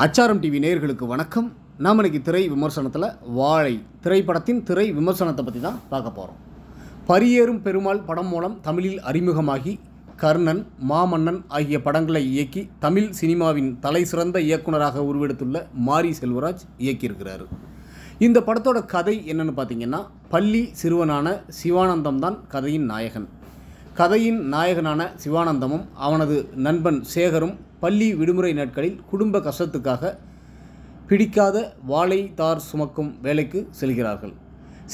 அச்சாரம் டிவி நேயர்களுக்கு வணக்கம். நாம் இன்னைக்கு திரை விமர்சனத்தில் வாழை திரைப்படத்தின் திரை விமர்சனத்தை பற்றி தான் பார்க்க போகிறோம். பரியேறும் பெருமாள் படம் மூலம் தமிழில் அறிமுகமாகி கர்ணன், மாமன்னன் ஆகிய படங்களை இயக்கி தமிழ் சினிமாவின் தலை சிறந்த இயக்குனராக உருவெடுத்துள்ள மாரி செல்வராஜ் இயக்கியிருக்கிறார். இந்த படத்தோட கதை என்னன்னு பார்த்தீங்கன்னா, பள்ளி சிறுவனான சிவானந்தம் தான் கதையின் நாயகன். கதையின் நாயகனான சிவானந்தமும் அவனது நண்பன் சேகரும் பள்ளி விடுமுறை நாட்களில் குடும்ப கஷ்டத்துக்காக பிடிக்காத வாழை தார் சுமக்கும் வேலைக்கு செல்கிறார்கள்.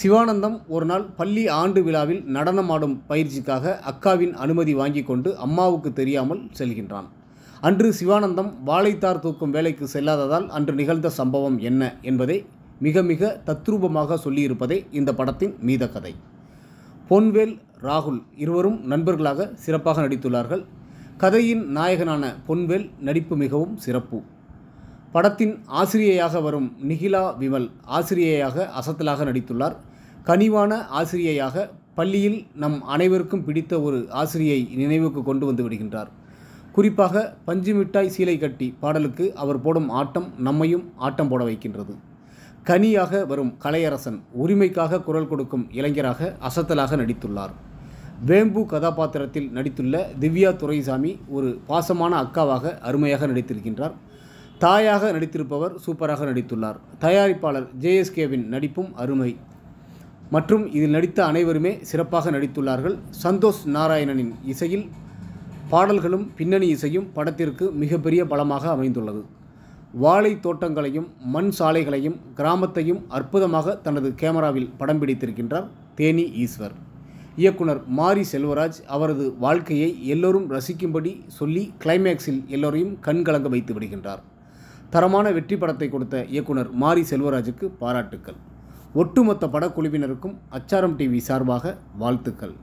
சிவானந்தம் ஒரு நாள் பள்ளி ஆண்டு விழாவில் நடனமாடும் பயிற்சிக்காக அக்காவின் அனுமதி வாங்கி கொண்டு அம்மாவுக்கு தெரியாமல் செல்கின்றான். அன்று சிவானந்தம் வாழைத்தார் தூக்கும் வேலைக்கு செல்லாததால் அன்று நிகழ்ந்த சம்பவம் என்ன என்பதை மிக மிக தத்ரூபமாக சொல்லியிருப்பதே இந்த படத்தின் மீத கதை. பொன்வேல், ராகுல் இருவரும் நண்பர்களாக சிறப்பாக நடித்துள்ளார்கள். கதையின் நாயகனான பொன்வேல் நடிப்பு மிகவும் சிறப்பு. படத்தின் ஆசிரியையாக வரும் நிகிலா விமல் ஆசிரியையாக அசத்தலாக நடித்துள்ளார். கனிவான ஆசிரியையாக பள்ளியில் நம் அனைவருக்கும் பிடித்த ஒரு ஆசிரியை நினைவுக்கு கொண்டு வந்து விடுகின்றார். குறிப்பாக பஞ்சு மிட்டாய் சீலை கட்டி பாடலுக்கு அவர் போடும் ஆட்டம் நம்மையும் ஆட்டம் போட வைக்கின்றது. கனியாக வரும் கலையரசன் உரிமைக்காக குரல் கொடுக்கும் இளைஞராக அசத்தலாக நடித்துள்ளார். வேம்பு கதாபாத்திரத்தில் நடித்துள்ள திவ்யா துரைசாமி ஒரு பாசமான அக்காவாக அருமையாக நடித்திருக்கின்றார். தாயாக நடித்திருப்பவர் சூப்பராக நடித்துள்ளார். தயாரிப்பாளர் JSKவின் நடிப்பும் அருமை. மற்றும் இதில் நடித்த அனைவருமே சிறப்பாக நடித்துள்ளார்கள். சந்தோஷ் நாராயணனின் இசையில் பாடல்களும் பின்னணி இசையும் படத்திற்கு மிகப்பெரிய பலமாக அமைந்துள்ளது. வாழை தோட்டங்களையும் மண் சாலைகளையும் கிராமத்தையும் அற்புதமாக தனது கேமராவில் படம் பிடித்திருக்கின்றார் தேனி ஈஸ்வர். இயக்குனர் மாரி செல்வராஜ் அவரது வாழ்க்கையை எல்லோரும் ரசிக்கும்படி சொல்லி கிளைமேக்ஸில் எல்லோரையும் கண்கலங்க வைத்து விடுகின்றார். தரமான வெற்றி படத்தை கொடுத்த இயக்குனர் மாரி செல்வராஜுக்கு பாராட்டுக்கள். ஒட்டுமொத்த படக்குழுவினருக்கும் அச்சாரம் டிவி சார்பாக வாழ்த்துக்கள்.